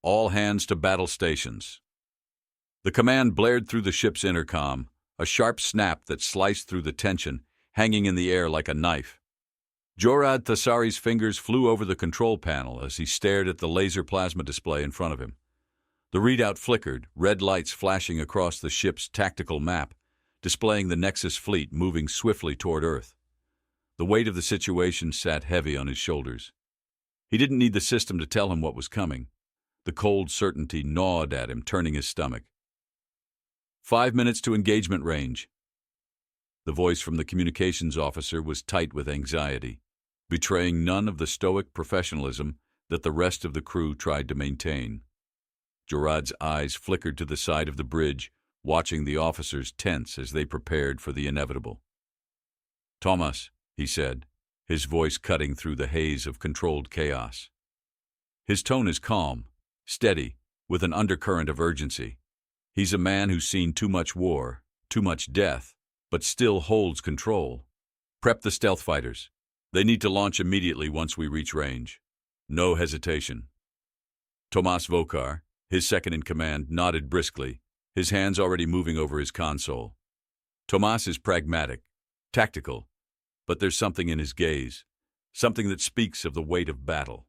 All hands to battle stations. The command blared through the ship's intercom, a sharp snap that sliced through the tension, hanging in the air like a knife. Jorad Thasari's fingers flew over the control panel as he stared at the laser plasma display in front of him. The readout flickered, red lights flashing across the ship's tactical map, displaying the Nexus fleet moving swiftly toward Earth. The weight of the situation sat heavy on his shoulders. He didn't need the system to tell him what was coming. The cold certainty gnawed at him, turning his stomach. 5 minutes to engagement range. The voice from the communications officer was tight with anxiety, betraying none of the stoic professionalism that the rest of the crew tried to maintain. Jorad's eyes flickered to the side of the bridge, watching the officers tense as they prepared for the inevitable. "Thomas," he said, his voice cutting through the haze of controlled chaos. His tone is calm, steady, with an undercurrent of urgency. He's a man who's seen too much war, too much death, but still holds control. "Prep the stealth fighters. They need to launch immediately once we reach range. No hesitation." Tomas Vokar, his second-in-command, nodded briskly, his hands already moving over his console. Tomas is pragmatic, tactical, but there's something in his gaze, something that speaks of the weight of battle.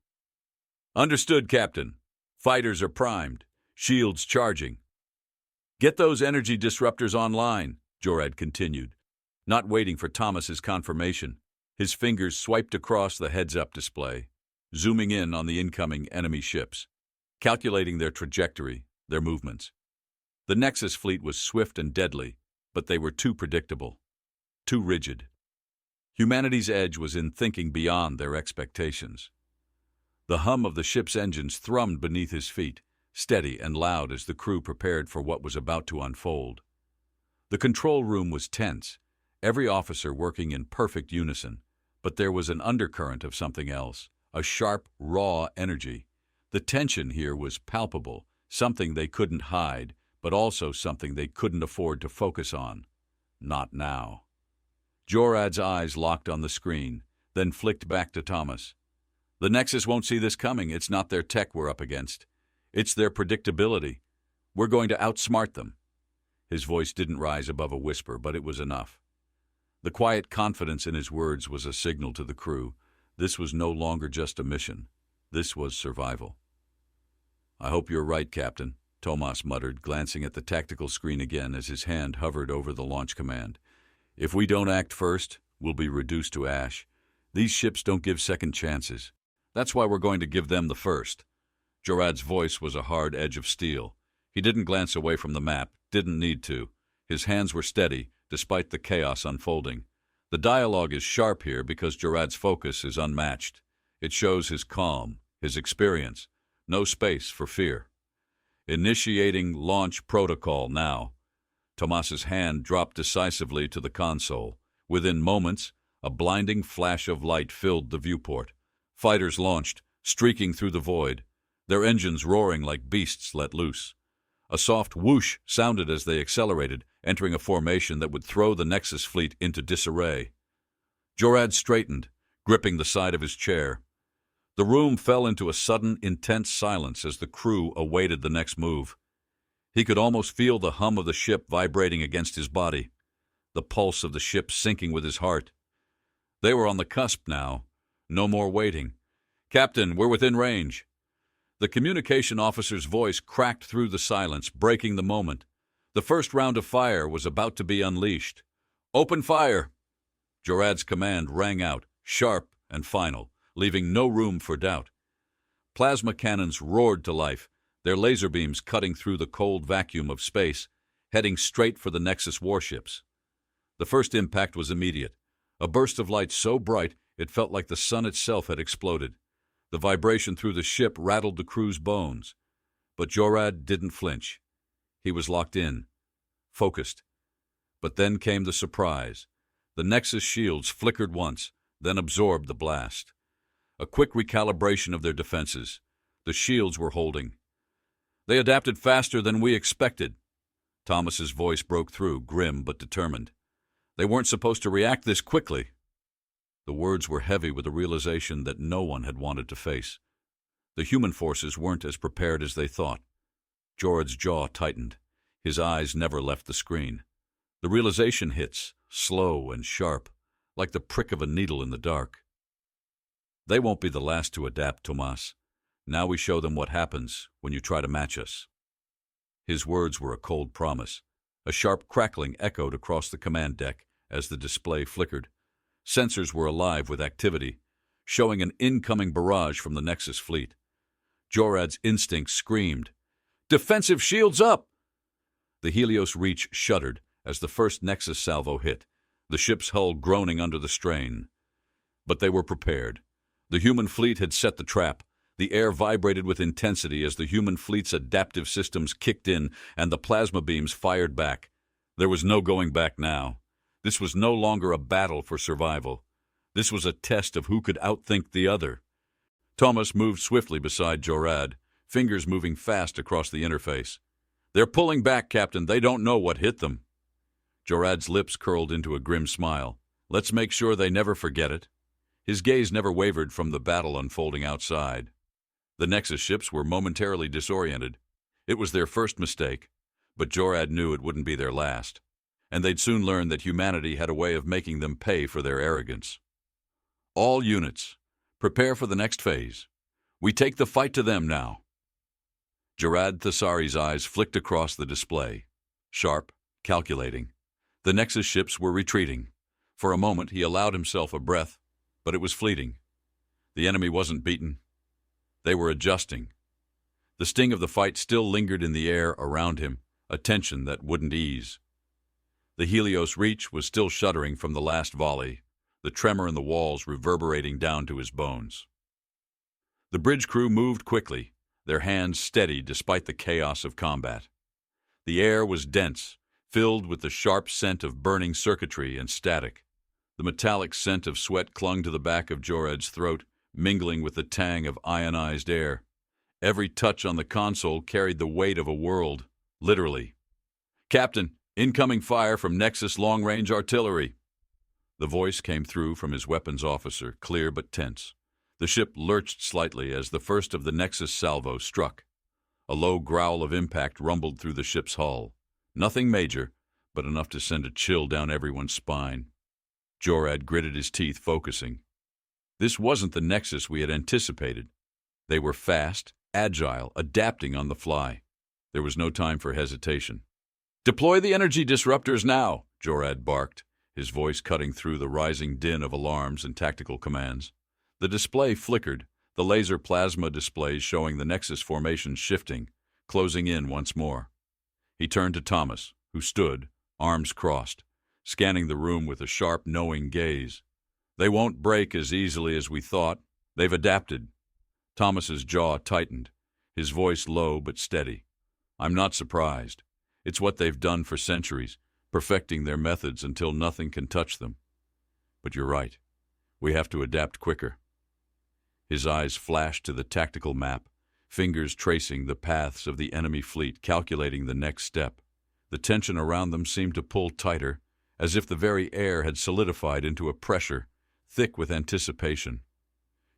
"Understood, Captain. Fighters are primed, shields charging." "Get those energy disruptors online," Jorad continued, not waiting for Thomas's confirmation. His fingers swiped across the heads-up display, zooming in on the incoming enemy ships, calculating their trajectory, their movements. The Nexus fleet was swift and deadly, but they were too predictable, too rigid. Humanity's edge was in thinking beyond their expectations. The hum of the ship's engines thrummed beneath his feet, steady and loud as the crew prepared for what was about to unfold. The control room was tense, every officer working in perfect unison, but there was an undercurrent of something else, a sharp, raw energy. The tension here was palpable, something they couldn't hide, but also something they couldn't afford to focus on. Not now. Jorad's eyes locked on the screen, then flicked back to Thomas. "The Nexus won't see this coming. It's not their tech we're up against. It's their predictability. We're going to outsmart them." His voice didn't rise above a whisper, but it was enough. The quiet confidence in his words was a signal to the crew. This was no longer just a mission. This was survival. "I hope you're right, Captain," Tomas muttered, glancing at the tactical screen again as his hand hovered over the launch command. "If we don't act first, we'll be reduced to ash. These ships don't give second chances. That's why we're going to give them the first." Jorad's voice was a hard edge of steel. He didn't glance away from the map, didn't need to. His hands were steady, despite the chaos unfolding. The dialogue is sharp here because Jorad's focus is unmatched. It shows his calm, his experience. No space for fear. "Initiating launch protocol now." Tomas's hand dropped decisively to the console. Within moments, a blinding flash of light filled the viewport. Fighters launched, streaking through the void, their engines roaring like beasts let loose. A soft whoosh sounded as they accelerated, entering a formation that would throw the Nexus fleet into disarray. Jorad straightened, gripping the side of his chair. The room fell into a sudden, intense silence as the crew awaited the next move. He could almost feel the hum of the ship vibrating against his body, the pulse of the ship syncing with his heart. They were on the cusp now. No more waiting. "Captain, we're within range." The communication officer's voice cracked through the silence, breaking the moment. The first round of fire was about to be unleashed. "Open fire!" Jorad's command rang out, sharp and final, leaving no room for doubt. Plasma cannons roared to life, their laser beams cutting through the cold vacuum of space, heading straight for the Nexus warships. The first impact was immediate, a burst of light so bright it felt like the sun itself had exploded. The vibration through the ship rattled the crew's bones. But Jorad didn't flinch. He was locked in, focused. But then came the surprise. The Nexus shields flickered once, then absorbed the blast. A quick recalibration of their defenses. The shields were holding. "They adapted faster than we expected." Thomas's voice broke through, grim but determined. "They weren't supposed to react this quickly." The words were heavy with the realization that no one had wanted to face. The human forces weren't as prepared as they thought. Jorad's jaw tightened. His eyes never left the screen. The realization hits, slow and sharp, like the prick of a needle in the dark. They won't be the last to adapt, Tomas. Now we show them what happens when you try to match us. His words were a cold promise. A sharp crackling echoed across the command deck as the display flickered. Sensors were alive with activity, showing an incoming barrage from the Nexus fleet. Jorad's instincts screamed, "Defensive shields up!" The Helios Reach shuddered as the first Nexus salvo hit, the ship's hull groaning under the strain. But they were prepared. The human fleet had set the trap. The air vibrated with intensity as the human fleet's adaptive systems kicked in and the plasma beams fired back. There was no going back now. This was no longer a battle for survival. This was a test of who could outthink the other. Thomas moved swiftly beside Jorad, fingers moving fast across the interface. "They're pulling back, Captain. They don't know what hit them." Jorad's lips curled into a grim smile. "Let's make sure they never forget it." His gaze never wavered from the battle unfolding outside. The Nexus ships were momentarily disoriented. It was their first mistake, but Jorad knew it wouldn't be their last, and they'd soon learn that humanity had a way of making them pay for their arrogance. "All units, prepare for the next phase. We take the fight to them now." Jorad Thasari's eyes flicked across the display, sharp, calculating. The Nexus ships were retreating. For a moment he allowed himself a breath, but it was fleeting. The enemy wasn't beaten. They were adjusting. The sting of the fight still lingered in the air around him, a tension that wouldn't ease. The Helios Reach was still shuddering from the last volley, the tremor in the walls reverberating down to his bones. The bridge crew moved quickly, their hands steady despite the chaos of combat. The air was dense, filled with the sharp scent of burning circuitry and static. The metallic scent of sweat clung to the back of Jorad's throat, mingling with the tang of ionized air. Every touch on the console carried the weight of a world, literally. "Captain, incoming fire from Nexus long-range artillery." The voice came through from his weapons officer, clear but tense. The ship lurched slightly as the first of the Nexus salvo struck. A low growl of impact rumbled through the ship's hull. Nothing major, but enough to send a chill down everyone's spine. Jorad gritted his teeth, focusing. This wasn't the Nexus we had anticipated. They were fast, agile, adapting on the fly. There was no time for hesitation. "Deploy the energy disruptors now," Jorad barked, his voice cutting through the rising din of alarms and tactical commands. The display flickered, the laser plasma displays showing the Nexus formation shifting, closing in once more. He turned to Thomas, who stood, arms crossed, scanning the room with a sharp, knowing gaze. "They won't break as easily as we thought. They've adapted." Thomas's jaw tightened, his voice low but steady. "I'm not surprised. It's what they've done for centuries, perfecting their methods until nothing can touch them. But you're right. We have to adapt quicker." His eyes flashed to the tactical map, fingers tracing the paths of the enemy fleet, calculating the next step. The tension around them seemed to pull tighter, as if the very air had solidified into a pressure, thick with anticipation.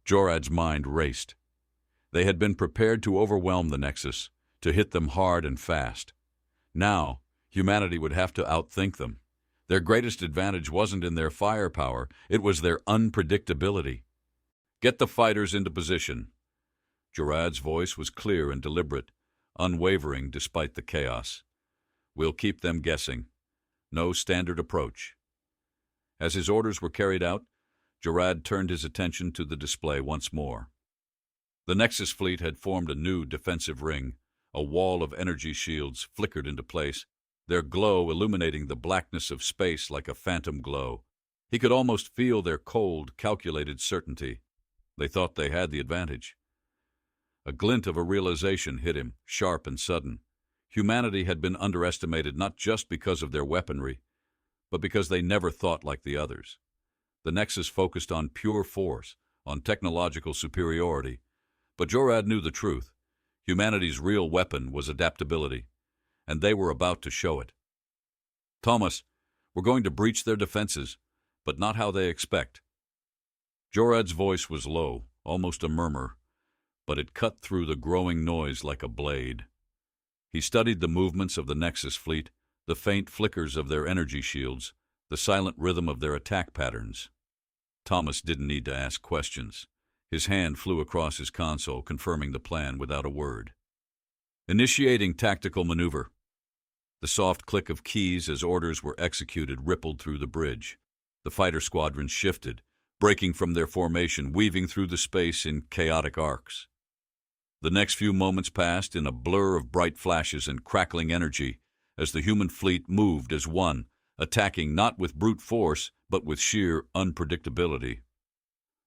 Jorad's mind raced. They had been prepared to overwhelm the Nexus, to hit them hard and fast. Now, humanity would have to outthink them. Their greatest advantage wasn't in their firepower, it was their unpredictability. "Get the fighters into position." Jorad's voice was clear and deliberate, unwavering despite the chaos. "We'll keep them guessing. No standard approach." As his orders were carried out, Jorad turned his attention to the display once more. The Nexus fleet had formed a new defensive ring. A wall of energy shields flickered into place, their glow illuminating the blackness of space like a phantom glow. He could almost feel their cold, calculated certainty. They thought they had the advantage. A glint of a realization hit him, sharp and sudden. Humanity had been underestimated not just because of their weaponry, but because they never thought like the others. The Nexus focused on pure force, on technological superiority, but Jorad knew the truth. Humanity's real weapon was adaptability, and they were about to show it. "Thomas, we're going to breach their defenses, but not how they expect." Jorad's voice was low, almost a murmur, but it cut through the growing noise like a blade. He studied the movements of the Nexus fleet, the faint flickers of their energy shields, the silent rhythm of their attack patterns. Thomas didn't need to ask questions. His hand flew across his console, confirming the plan without a word. Initiating tactical maneuver. The soft click of keys as orders were executed rippled through the bridge. The fighter squadrons shifted, breaking from their formation, weaving through the space in chaotic arcs. The next few moments passed in a blur of bright flashes and crackling energy as the human fleet moved as one, attacking not with brute force, but with sheer unpredictability.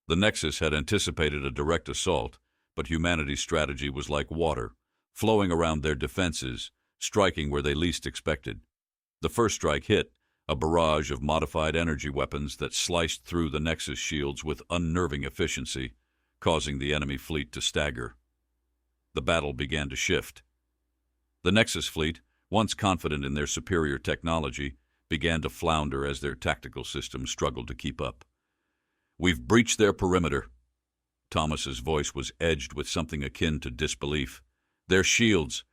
The Nexus had anticipated a direct assault, but humanity's strategy was like water, flowing around their defenses, striking where they least expected. The first strike hit, a barrage of modified energy weapons that sliced through the Nexus shields with unnerving efficiency, causing the enemy fleet to stagger. The battle began to shift. The Nexus fleet, once confident in their superior technology, began to flounder as their tactical systems struggled to keep up. "We've breached their perimeter." Thomas's voice was edged with something akin to disbelief. "Their shields,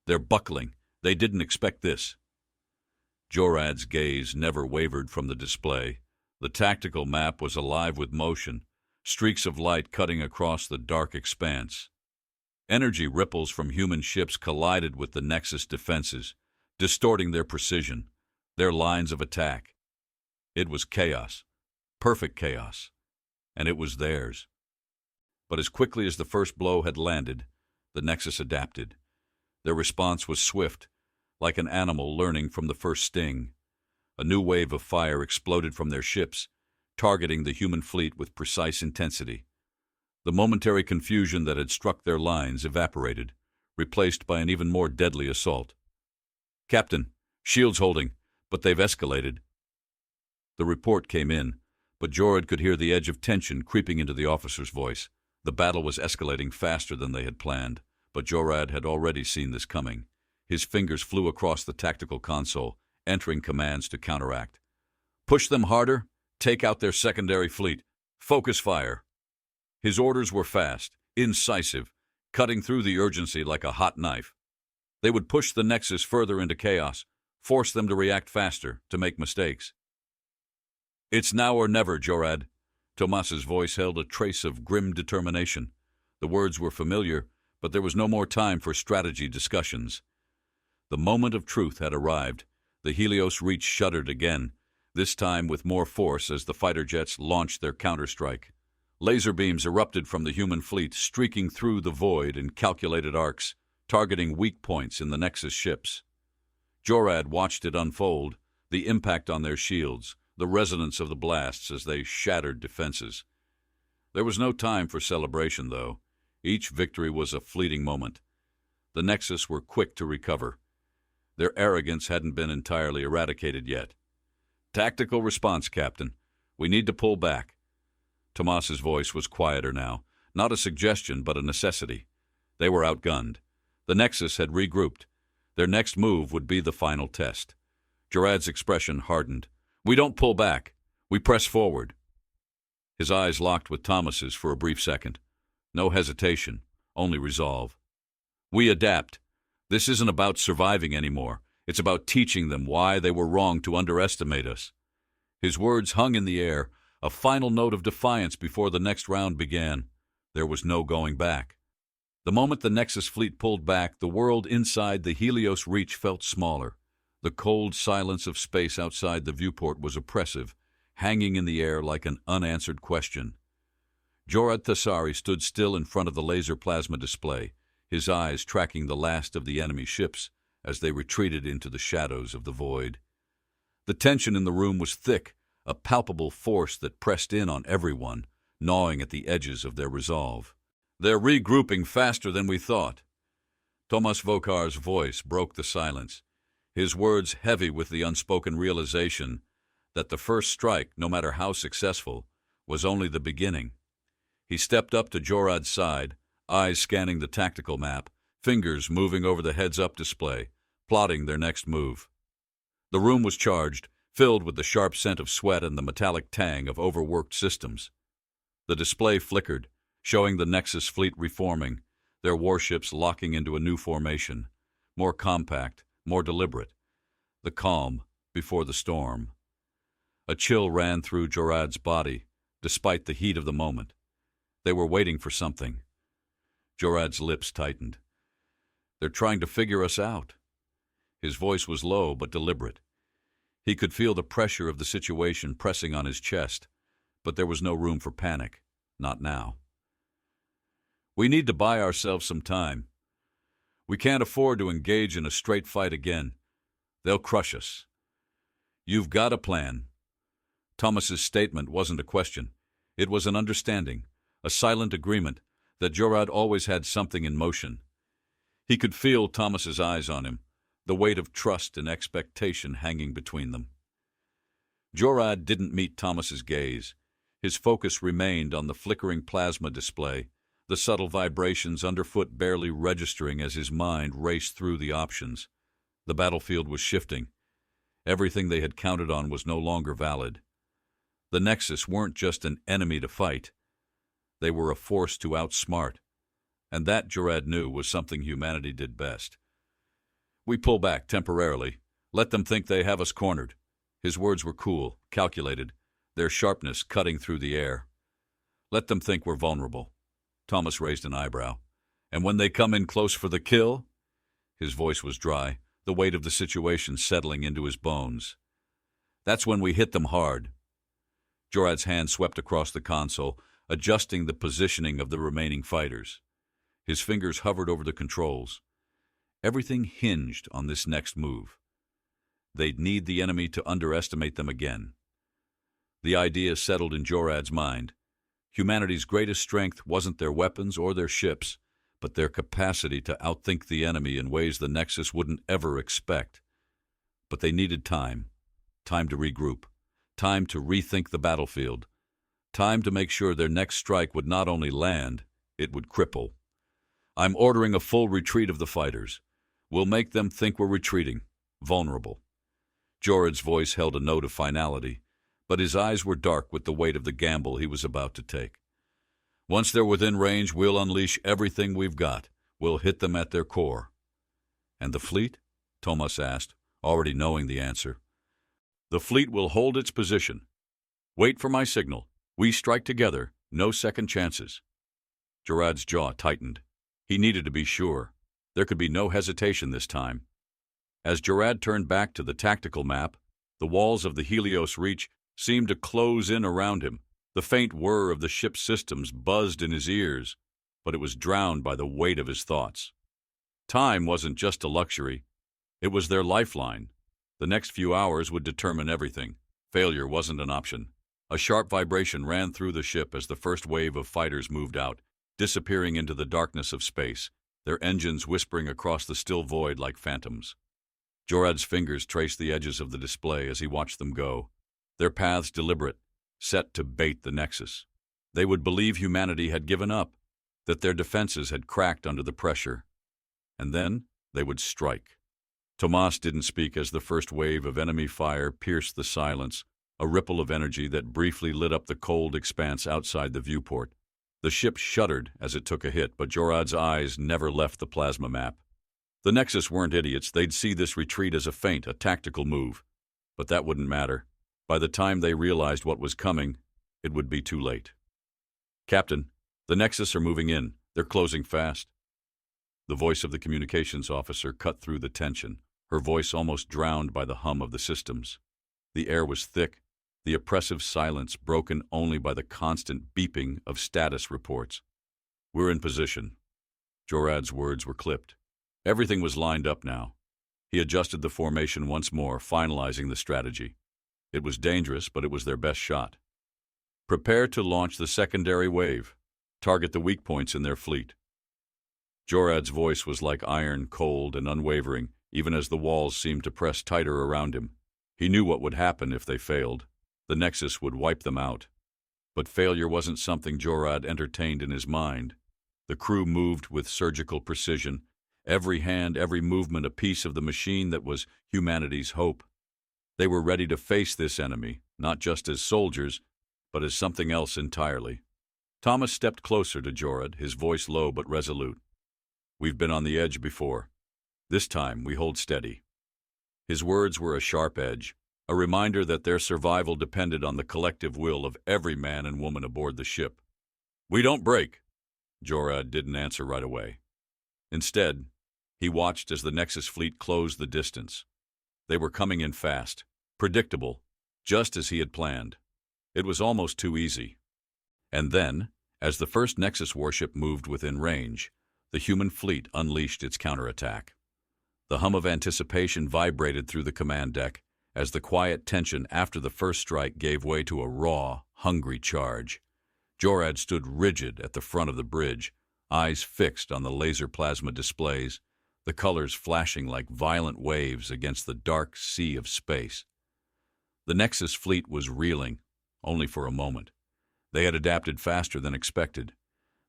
they're buckling. They didn't expect this." Jorad's gaze never wavered from the display. The tactical map was alive with motion, streaks of light cutting across the dark expanse. Energy ripples from human ships collided with the Nexus defenses, distorting their precision, their lines of attack. It was chaos, perfect chaos, and it was theirs. But as quickly as the first blow had landed, the Nexus adapted. Their response was swift, like an animal learning from the first sting. A new wave of fire exploded from their ships, targeting the human fleet with precise intensity. The momentary confusion that had struck their lines evaporated, replaced by an even more deadly assault. "Captain, shields holding, but they've escalated." The report came in, but Jorad could hear the edge of tension creeping into the officer's voice. The battle was escalating faster than they had planned, but Jorad had already seen this coming. His fingers flew across the tactical console, entering commands to counteract. "Push them harder, take out their secondary fleet, focus fire." His orders were fast, incisive, cutting through the urgency like a hot knife. They would push the Nexus further into chaos, force them to react faster, to make mistakes. "It's now or never, Jorad." Tomas's voice held a trace of grim determination. The words were familiar, but there was no more time for strategy discussions. The moment of truth had arrived. The Helios Reach shuddered again, this time with more force as the fighter jets launched their counterstrike. Laser beams erupted from the human fleet, streaking through the void in calculated arcs, targeting weak points in the Nexus ships. Jorad watched it unfold, the impact on their shields, the resonance of the blasts as they shattered defenses. There was no time for celebration, though. Each victory was a fleeting moment. The Nexus were quick to recover. Their arrogance hadn't been entirely eradicated yet. "Tactical response, Captain. We need to pull back." Tomas's voice was quieter now, not a suggestion but a necessity. They were outgunned. The Nexus had regrouped. Their next move would be the final test. Jorad's expression hardened. "We don't pull back. We press forward." His eyes locked with Tomas's for a brief second. No hesitation, only resolve. "We adapt. This isn't about surviving anymore. It's about teaching them why they were wrong to underestimate us." His words hung in the air, a final note of defiance before the next round began. There was no going back. The moment the Nexus fleet pulled back, the world inside the Helios Reach felt smaller. The cold silence of space outside the viewport was oppressive, hanging in the air like an unanswered question. Jorad Thasari stood still in front of the laser plasma display, his eyes tracking the last of the enemy ships as they retreated into the shadows of the void. The tension in the room was thick, a palpable force that pressed in on everyone, gnawing at the edges of their resolve. "They're regrouping faster than we thought." Tomas Vokar's voice broke the silence, his words heavy with the unspoken realization that the first strike, no matter how successful, was only the beginning. He stepped up to Jorad's side, eyes scanning the tactical map, fingers moving over the heads-up display, plotting their next move. The room was charged, filled with the sharp scent of sweat and the metallic tang of overworked systems. The display flickered, showing the Nexus fleet reforming, their warships locking into a new formation, more compact, more deliberate. The calm before the storm. A chill ran through Jorad's body, despite the heat of the moment. They were waiting for something. Jorad's lips tightened. They're trying to figure us out. His voice was low but deliberate. He could feel the pressure of the situation pressing on his chest, but there was no room for panic. Not now. We need to buy ourselves some time. We can't afford to engage in a straight fight again. They'll crush us. You've got a plan. Thomas's statement wasn't a question. It was an understanding, a silent agreement that Jorad always had something in motion. He could feel Thomas's eyes on him, the weight of trust and expectation hanging between them. Jorad didn't meet Thomas's gaze. His focus remained on the flickering plasma display, the subtle vibrations underfoot barely registering as his mind raced through the options. The battlefield was shifting. Everything they had counted on was no longer valid. The Nexus weren't just an enemy to fight. They were a force to outsmart, and that, Jorad knew, was something humanity did best. We pull back temporarily. Let them think they have us cornered. His words were cool, calculated, their sharpness cutting through the air. Let them think we're vulnerable. Thomas raised an eyebrow. And when they come in close for the kill? His voice was dry, the weight of the situation settling into his bones. That's when we hit them hard. Jorad's hand swept across the console, adjusting the positioning of the remaining fighters. His fingers hovered over the controls. Everything hinged on this next move. They'd need the enemy to underestimate them again. The idea settled in Jorad's mind. Humanity's greatest strength wasn't their weapons or their ships, but their capacity to outthink the enemy in ways the Nexus wouldn't ever expect. But they needed time. Time to regroup. Time to rethink the battlefield. Time to make sure their next strike would not only land, it would cripple. I'm ordering a full retreat of the fighters. We'll make them think we're retreating, vulnerable. Jorad's voice held a note of finality, but his eyes were dark with the weight of the gamble he was about to take. Once they're within range, we'll unleash everything we've got. We'll hit them at their core. And the fleet? Thomas asked, already knowing the answer. The fleet will hold its position. Wait for my signal. We strike together, no second chances. Jorad's jaw tightened. He needed to be sure. There could be no hesitation this time. As Jorad turned back to the tactical map, the walls of the Helios Reach seemed to close in around him. The faint whir of the ship's systems buzzed in his ears, but it was drowned by the weight of his thoughts. Time wasn't just a luxury. It was their lifeline. The next few hours would determine everything. Failure wasn't an option. A sharp vibration ran through the ship as the first wave of fighters moved out, disappearing into the darkness of space, their engines whispering across the still void like phantoms. Jorad's fingers traced the edges of the display as he watched them go, their paths deliberate, set to bait the Nexus. They would believe humanity had given up, that their defenses had cracked under the pressure. And then they would strike. Tomas didn't speak as the first wave of enemy fire pierced the silence, a ripple of energy that briefly lit up the cold expanse outside the viewport. The ship shuddered as it took a hit, but Jorad's eyes never left the plasma map. The Nexus weren't idiots. They'd see this retreat as a feint, a tactical move. But that wouldn't matter. By the time they realized what was coming, it would be too late. Captain, the Nexus are moving in. They're closing fast. The voice of the communications officer cut through the tension, her voice almost drowned by the hum of the systems. The air was thick, the oppressive silence broken only by the constant beeping of status reports. We're in position. Jorad's words were clipped. Everything was lined up now. He adjusted the formation once more, finalizing the strategy. It was dangerous, but it was their best shot. Prepare to launch the secondary wave. Target the weak points in their fleet. Jorad's voice was like iron, cold and unwavering, even as the walls seemed to press tighter around him. He knew what would happen if they failed. The Nexus would wipe them out. But failure wasn't something Jorad entertained in his mind. The crew moved with surgical precision, every hand, every movement a piece of the machine that was humanity's hope. They were ready to face this enemy, not just as soldiers, but as something else entirely. Thomas stepped closer to Jorad, his voice low but resolute. "We've been on the edge before. This time we hold steady." His words were a sharp edge, a reminder that their survival depended on the collective will of every man and woman aboard the ship. "We don't break." Jorad didn't answer right away. Instead, he watched as the Nexus fleet closed the distance. They were coming in fast, predictable, just as he had planned. It was almost too easy. And then, as the first Nexus warship moved within range, the human fleet unleashed its counterattack. The hum of anticipation vibrated through the command deck as the quiet tension after the first strike gave way to a raw, hungry charge. Jorad stood rigid at the front of the bridge, eyes fixed on the laser plasma displays, the colors flashing like violent waves against the dark sea of space. The Nexus fleet was reeling, only for a moment. They had adapted faster than expected.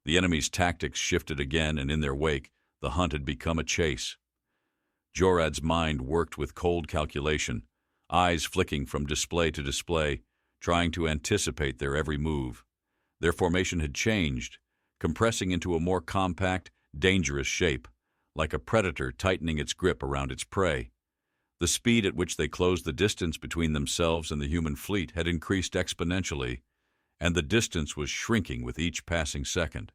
The enemy's tactics shifted again, and in their wake, the hunt had become a chase. Jorad's mind worked with cold calculation, eyes flicking from display to display, trying to anticipate their every move. Their formation had changed, compressing into a more compact, dangerous shape, like a predator tightening its grip around its prey. The speed at which they closed the distance between themselves and the human fleet had increased exponentially, and the distance was shrinking with each passing second.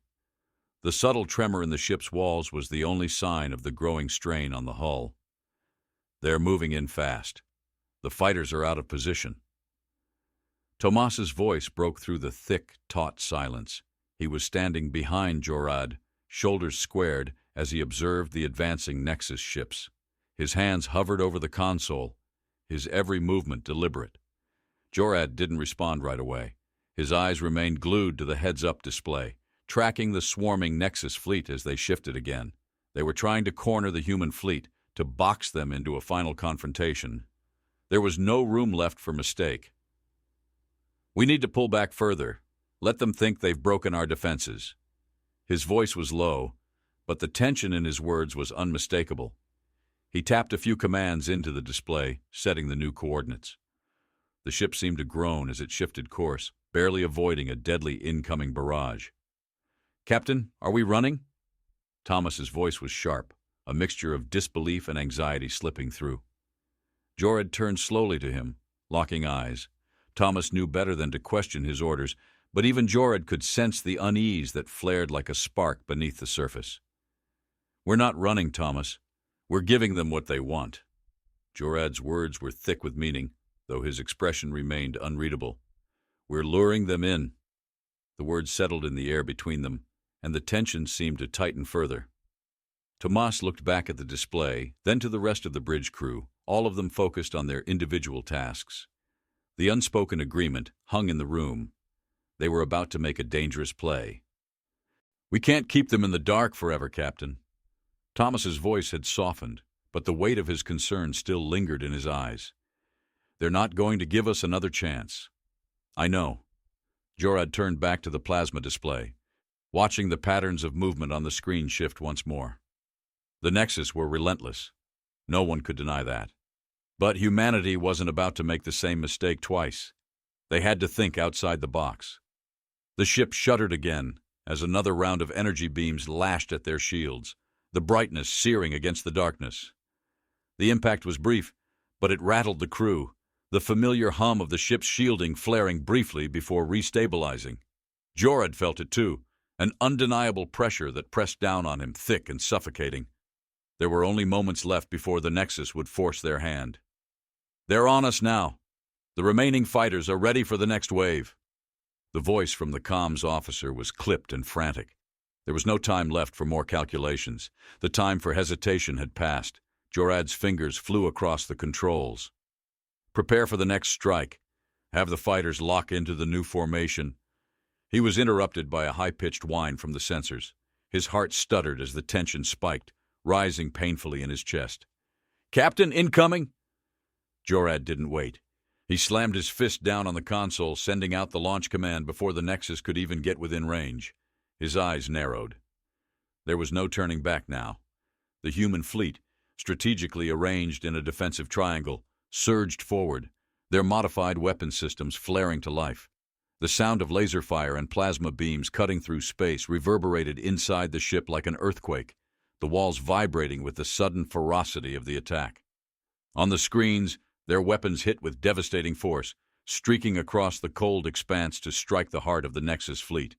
The subtle tremor in the ship's walls was the only sign of the growing strain on the hull. "They're moving in fast. The fighters are out of position." Tomas's voice broke through the thick, taut silence. He was standing behind Jorad, shoulders squared, as he observed the advancing Nexus ships. His hands hovered over the console, his every movement deliberate. Jorad didn't respond right away. His eyes remained glued to the heads-up display, tracking the swarming Nexus fleet as they shifted again. They were trying to corner the human fleet, to box them into a final confrontation. There was no room left for mistake. "We need to pull back further. Let them think they've broken our defenses." His voice was low, but the tension in his words was unmistakable. He tapped a few commands into the display, setting the new coordinates. The ship seemed to groan as it shifted course, barely avoiding a deadly incoming barrage. "Captain, are we running?" Thomas's voice was sharp, a mixture of disbelief and anxiety slipping through. Jorad turned slowly to him, locking eyes. Thomas knew better than to question his orders, but even Jorad could sense the unease that flared like a spark beneath the surface. "We're not running, Thomas. We're giving them what they want." Jorad's words were thick with meaning, though his expression remained unreadable. "We're luring them in." The words settled in the air between them, and the tension seemed to tighten further. Tomas looked back at the display, then to the rest of the bridge crew, all of them focused on their individual tasks. The unspoken agreement hung in the room. They were about to make a dangerous play. "We can't keep them in the dark forever, Captain." Thomas's voice had softened, but the weight of his concern still lingered in his eyes. "They're not going to give us another chance." "I know." Jorad turned back to the plasma display, watching the patterns of movement on the screen shift once more. The Nexus were relentless. No one could deny that. But humanity wasn't about to make the same mistake twice. They had to think outside the box. The ship shuddered again as another round of energy beams lashed at their shields, the brightness searing against the darkness. The impact was brief, but it rattled the crew, the familiar hum of the ship's shielding flaring briefly before restabilizing. Jorad felt it too, an undeniable pressure that pressed down on him, thick and suffocating. There were only moments left before the Nexus would force their hand. "They're on us now. The remaining fighters are ready for the next wave." The voice from the comms officer was clipped and frantic. There was no time left for more calculations. The time for hesitation had passed. Jorad's fingers flew across the controls. "Prepare for the next strike. Have the fighters lock into the new formation." He was interrupted by a high-pitched whine from the sensors. His heart stuttered as the tension spiked, rising painfully in his chest. "Captain, incoming!" Jorad didn't wait. He slammed his fist down on the console, sending out the launch command before the Nexus could even get within range. His eyes narrowed. There was no turning back now. The human fleet, strategically arranged in a defensive triangle, surged forward, their modified weapon systems flaring to life. The sound of laser fire and plasma beams cutting through space reverberated inside the ship like an earthquake, the walls vibrating with the sudden ferocity of the attack. On the screens, their weapons hit with devastating force, streaking across the cold expanse to strike the heart of the Nexus fleet.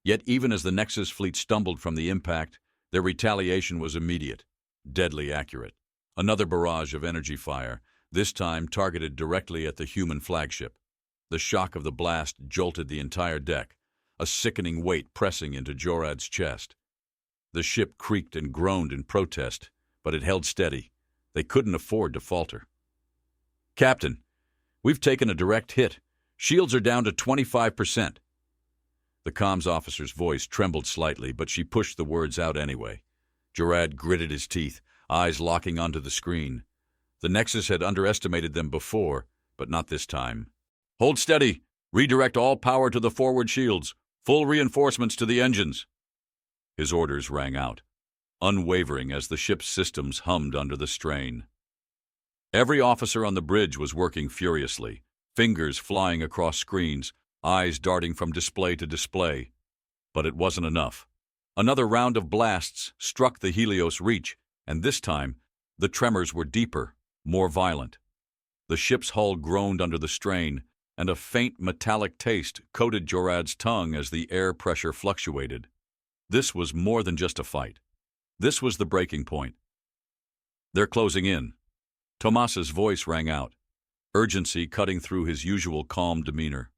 Yet even as the Nexus fleet stumbled from the impact, their retaliation was immediate, deadly accurate. Another barrage of energy fire, this time targeted directly at the human flagship. The shock of the blast jolted the entire deck, a sickening weight pressing into Jorad's chest. The ship creaked and groaned in protest, but it held steady. They couldn't afford to falter. "Captain, we've taken a direct hit. Shields are down to 25%. The comms officer's voice trembled slightly, but she pushed the words out anyway. Jorad gritted his teeth, eyes locking onto the screen. The Nexus had underestimated them before, but not this time. "Hold steady. Redirect all power to the forward shields. Full reinforcements to the engines." His orders rang out, unwavering as the ship's systems hummed under the strain. Every officer on the bridge was working furiously, fingers flying across screens, eyes darting from display to display. But it wasn't enough. Another round of blasts struck the Helios reach, and this time, the tremors were deeper, more violent. The ship's hull groaned under the strain, and a faint metallic taste coated Jorad's tongue as the air pressure fluctuated. This was more than just a fight. This was the breaking point. "They're closing in." Tomas's voice rang out, urgency cutting through his usual calm demeanor.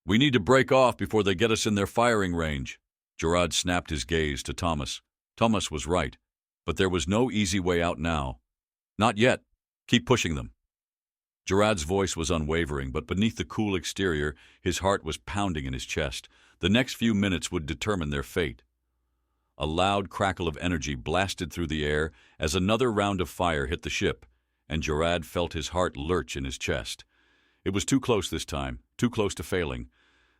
"We need to break off before they get us in their firing range." Jorad snapped his gaze to Thomas. Thomas was right, but there was no easy way out now. "Not yet. Keep pushing them." Jorad's voice was unwavering, but beneath the cool exterior, his heart was pounding in his chest. The next few minutes would determine their fate. A loud crackle of energy blasted through the air as another round of fire hit the ship, and Jorad felt his heart lurch in his chest. It was too close this time, too close to failing.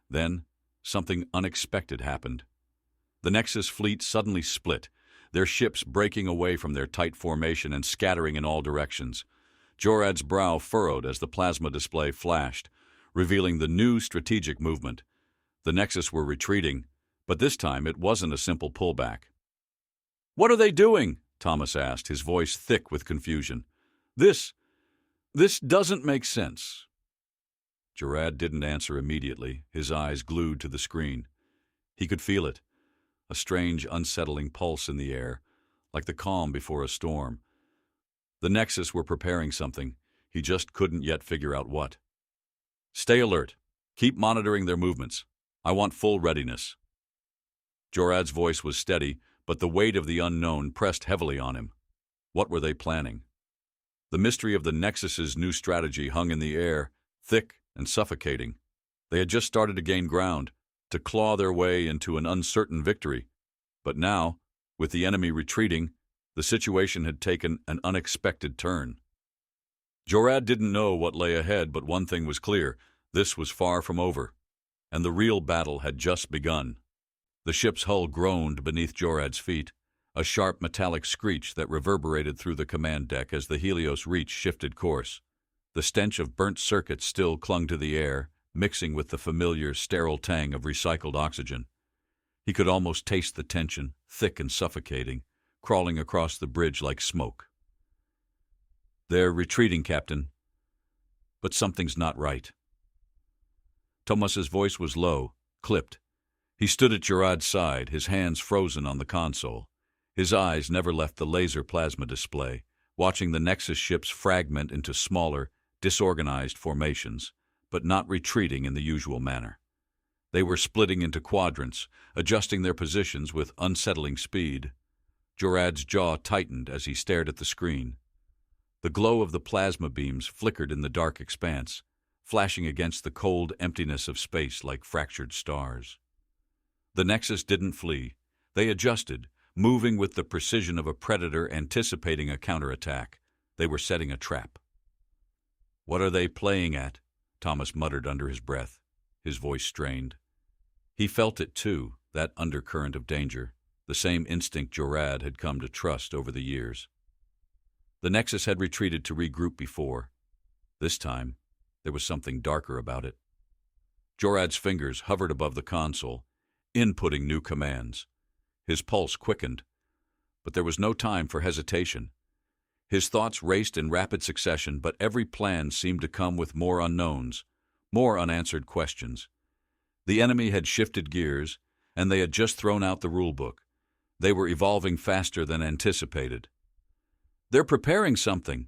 Then, something unexpected happened. The Nexus fleet suddenly split, their ships breaking away from their tight formation and scattering in all directions. Jorad's brow furrowed as the plasma display flashed, revealing the new strategic movement. The Nexus were retreating, but this time it wasn't a simple pullback. "What are they doing?" Thomas asked, his voice thick with confusion. This doesn't make sense." Jorad didn't answer immediately, his eyes glued to the screen. He could feel it, a strange, unsettling pulse in the air, like the calm before a storm. The Nexus were preparing something, he just couldn't yet figure out what. "Stay alert. Keep monitoring their movements. I want full readiness." Jorad's voice was steady, but the weight of the unknown pressed heavily on him. What were they planning? The mystery of the Nexus's new strategy hung in the air, thick and suffocating. They had just started to gain ground, to claw their way into an uncertain victory. But now, with the enemy retreating, the situation had taken an unexpected turn. Jorad didn't know what lay ahead, but one thing was clear: this was far from over, and the real battle had just begun. The ship's hull groaned beneath Jorad's feet, a sharp metallic screech that reverberated through the command deck as the Helios Reach shifted course. The stench of burnt circuits still clung to the air, mixing with the familiar, sterile tang of recycled oxygen. He could almost taste the tension, thick and suffocating, crawling across the bridge like smoke. "They're retreating, Captain. But something's not right." Tomas's voice was low, clipped. He stood at Jorad's side, his hands frozen on the console. His eyes never left the laser plasma display, watching the Nexus ships fragment into smaller, disorganized formations, but not retreating in the usual manner. They were splitting into quadrants, adjusting their positions with unsettling speed. Jorad's jaw tightened as he stared at the screen. The glow of the plasma beams flickered in the dark expanse, flashing against the cold emptiness of space like fractured stars. The Nexus didn't flee. They adjusted, moving with the precision of a predator anticipating a counterattack. They were setting a trap. "What are they playing at?" Thomas muttered under his breath, his voice strained. He felt it too, that undercurrent of danger, the same instinct Jorad had come to trust over the years. The Nexus had retreated to regroup before. This time, there was something darker about it. Jorad's fingers hovered above the console, inputting new commands. His pulse quickened, but there was no time for hesitation. His thoughts raced in rapid succession, but every plan seemed to come with more unknowns, more unanswered questions. The enemy had shifted gears, and they had just thrown out the rulebook. They were evolving faster than anticipated. "They're preparing something."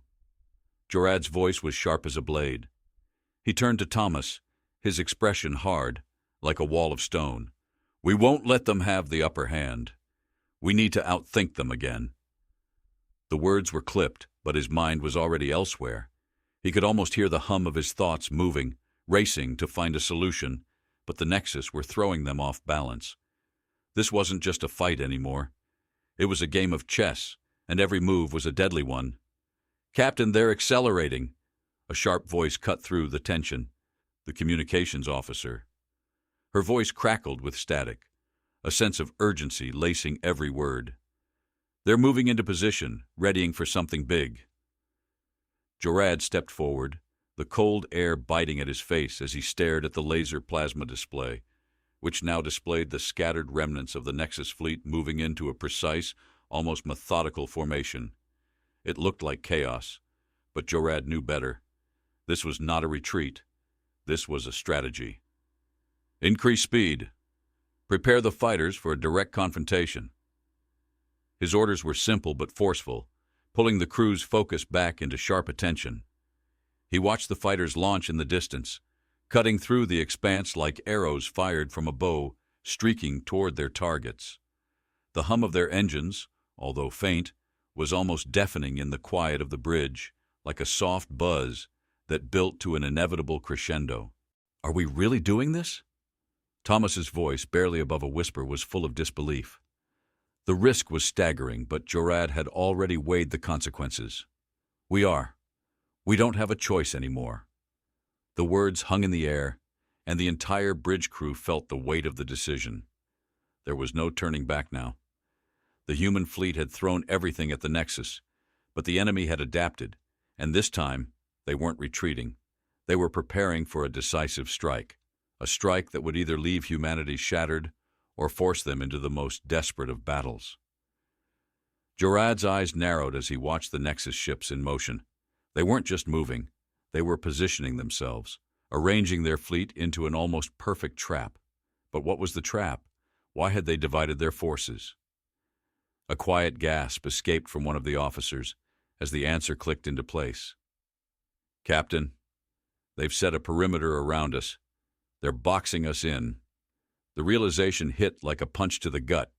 Jorad's voice was sharp as a blade. He turned to Thomas, his expression hard, like a wall of stone. "We won't let them have the upper hand. We need to outthink them again." The words were clipped, but his mind was already elsewhere. He could almost hear the hum of his thoughts moving, racing to find a solution, but the Nexus were throwing them off balance. This wasn't just a fight anymore. It was a game of chess, and every move was a deadly one. "Captain, they're accelerating." A sharp voice cut through the tension. The communications officer. Her voice crackled with static, a sense of urgency lacing every word. "They're moving into position, readying for something big." Jorad stepped forward, the cold air biting at his face as he stared at the laser plasma display, which now displayed the scattered remnants of the Nexus fleet moving into a precise, almost methodical formation. It looked like chaos, but Jorad knew better. This was not a retreat. This was a strategy. "Increase speed. Prepare the fighters for a direct confrontation." His orders were simple but forceful, pulling the crew's focus back into sharp attention. He watched the fighters launch in the distance, cutting through the expanse like arrows fired from a bow, streaking toward their targets. The hum of their engines, although faint, was almost deafening in the quiet of the bridge, like a soft buzz that built to an inevitable crescendo. "Are we really doing this?" Thomas's voice, barely above a whisper, was full of disbelief. The risk was staggering, but Jorad had already weighed the consequences. "We are. We don't have a choice anymore." The words hung in the air, and the entire bridge crew felt the weight of the decision. There was no turning back now. The human fleet had thrown everything at the Nexus, but the enemy had adapted, and this time they weren't retreating. They were preparing for a decisive strike, a strike that would either leave humanity shattered or force them into the most desperate of battles. Jorad's eyes narrowed as he watched the Nexus ships in motion. They weren't just moving, they were positioning themselves, arranging their fleet into an almost perfect trap. But what was the trap? Why had they divided their forces? A quiet gasp escaped from one of the officers as the answer clicked into place. "Captain, they've set a perimeter around us. They're boxing us in." The realization hit like a punch to the gut.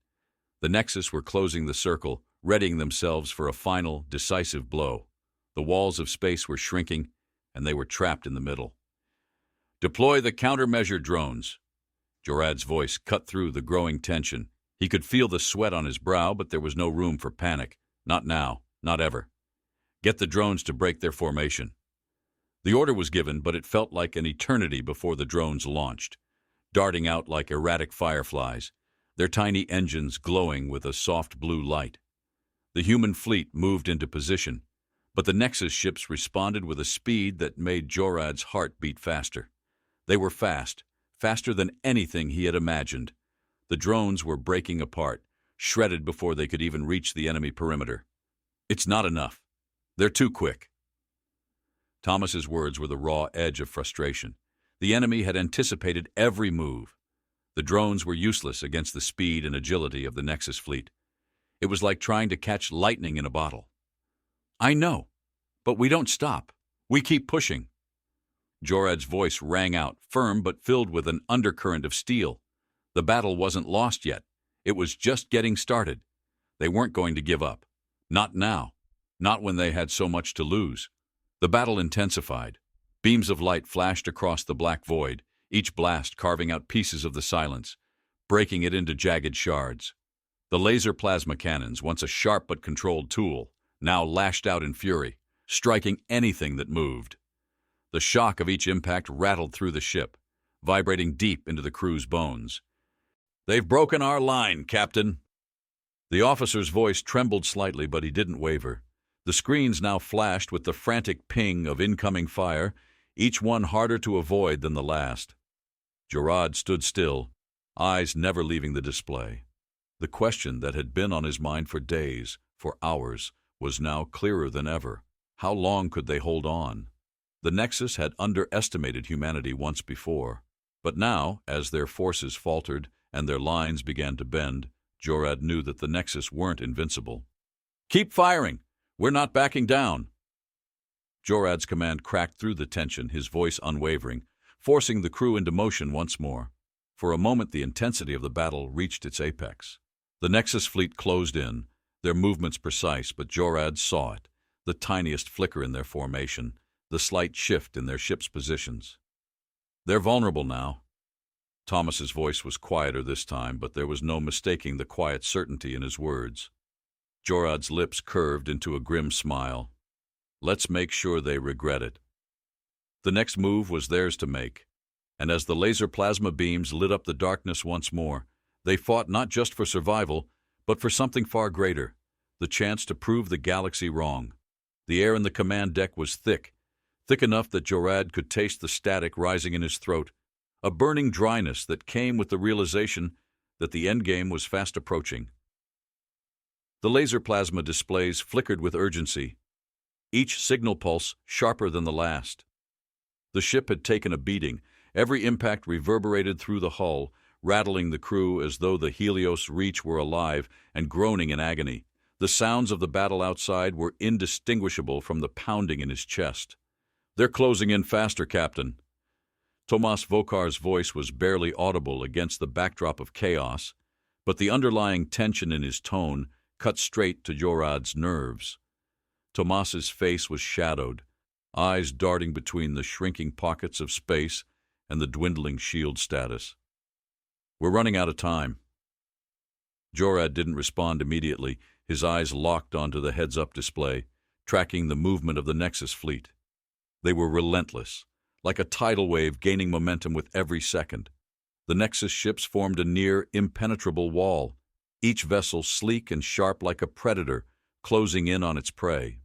The Nexus were closing the circle, readying themselves for a final, decisive blow. The walls of space were shrinking, and they were trapped in the middle. "Deploy the countermeasure drones." Jorad's voice cut through the growing tension. He could feel the sweat on his brow, but there was no room for panic. Not now, not ever. "Get the drones to break their formation." The order was given, but it felt like an eternity before the drones launched, darting out like erratic fireflies, their tiny engines glowing with a soft blue light. The human fleet moved into position, but the Nexus ships responded with a speed that made Jorad's heart beat faster. They were fast, faster than anything he had imagined. The drones were breaking apart, shredded before they could even reach the enemy perimeter. "It's not enough. They're too quick." Thomas's words were the raw edge of frustration. The enemy had anticipated every move. The drones were useless against the speed and agility of the Nexus fleet. It was like trying to catch lightning in a bottle. "I know, but we don't stop. We keep pushing." Jorad's voice rang out, firm but filled with an undercurrent of steel. The battle wasn't lost yet. It was just getting started. They weren't going to give up. Not now. Not when they had so much to lose. The battle intensified. Beams of light flashed across the black void, each blast carving out pieces of the silence, breaking it into jagged shards. The laser plasma cannons, once a sharp but controlled tool, now lashed out in fury, striking anything that moved. The shock of each impact rattled through the ship, vibrating deep into the crew's bones. "They've broken our line, Captain." The officer's voice trembled slightly, but he didn't waver. The screens now flashed with the frantic ping of incoming fire, each one harder to avoid than the last. Gerard stood still, eyes never leaving the display. The question that had been on his mind for days, for hours, was now clearer than ever. How long could they hold on? The Nexus had underestimated humanity once before, but now, as their forces faltered and their lines began to bend, Gerard knew that the Nexus weren't invincible. "Keep firing! We're not backing down!" Gerard's command cracked through the tension, his voice unwavering, forcing the crew into motion once more. For a moment the intensity of the battle reached its apex. The Nexus fleet closed in, their movements precise, but Gerard saw it, the tiniest flicker in their formation, the slight shift in their ship's positions. "They're vulnerable now." Thomas's voice was quieter this time, but there was no mistaking the quiet certainty in his words. Gerard's lips curved into a grim smile. "Let's make sure they regret it." The next move was theirs to make, and as the laser plasma beams lit up the darkness once more, they fought not just for survival, but for something far greater, the chance to prove the galaxy wrong. The air in the command deck was thick enough that Gerard could taste the static rising in his throat, a burning dryness that came with the realization that the endgame was fast approaching. The laser plasma displays flickered with urgency, each signal pulse sharper than the last. The ship had taken a beating. Every impact reverberated through the hull, rattling the crew as though the Helios Reach were alive and groaning in agony. The sounds of the battle outside were indistinguishable from the pounding in his chest. "They're closing in faster, Captain." Tomas Vokar's voice was barely audible against the backdrop of chaos, but the underlying tension in his tone cut straight to Gerard's nerves. Tomas's face was shadowed, eyes darting between the shrinking pockets of space and the dwindling shield status. "We're running out of time." Gerard didn't respond immediately, his eyes locked onto the heads-up display, tracking the movement of the Nexus fleet. They were relentless, like a tidal wave gaining momentum with every second. The Nexus ships formed a near impenetrable wall, each vessel sleek and sharp like a predator closing in on its prey.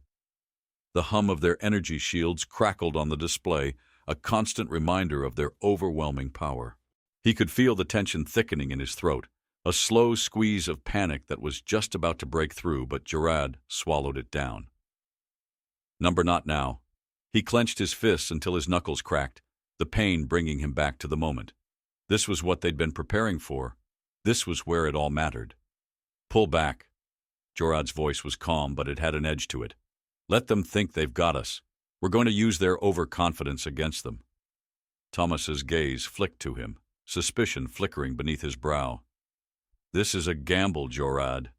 The hum of their energy shields crackled on the display, a constant reminder of their overwhelming power. He could feel the tension thickening in his throat, a slow squeeze of panic that was just about to break through, but Gerard swallowed it down. Not now. He clenched his fists until his knuckles cracked, the pain bringing him back to the moment. This was what they'd been preparing for. This was where it all mattered. "Pull back." Gerard's voice was calm, but it had an edge to it. "Let them think they've got us. We're going to use their overconfidence against them." Thomas's gaze flicked to him, suspicion flickering beneath his brow. "This is a gamble, Gerard."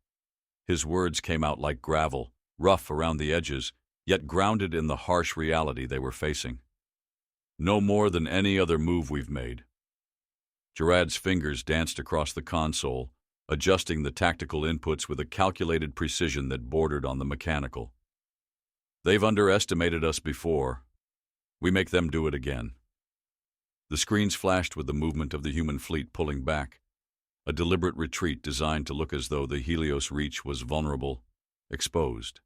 His words came out like gravel, rough around the edges, yet grounded in the harsh reality they were facing. "No more than any other move we've made." Gerard's fingers danced across the console, adjusting the tactical inputs with a calculated precision that bordered on the mechanical. "They've underestimated us before. We make them do it again." The screens flashed with the movement of the human fleet pulling back, a deliberate retreat designed to look as though the Helios Reach was vulnerable, exposed.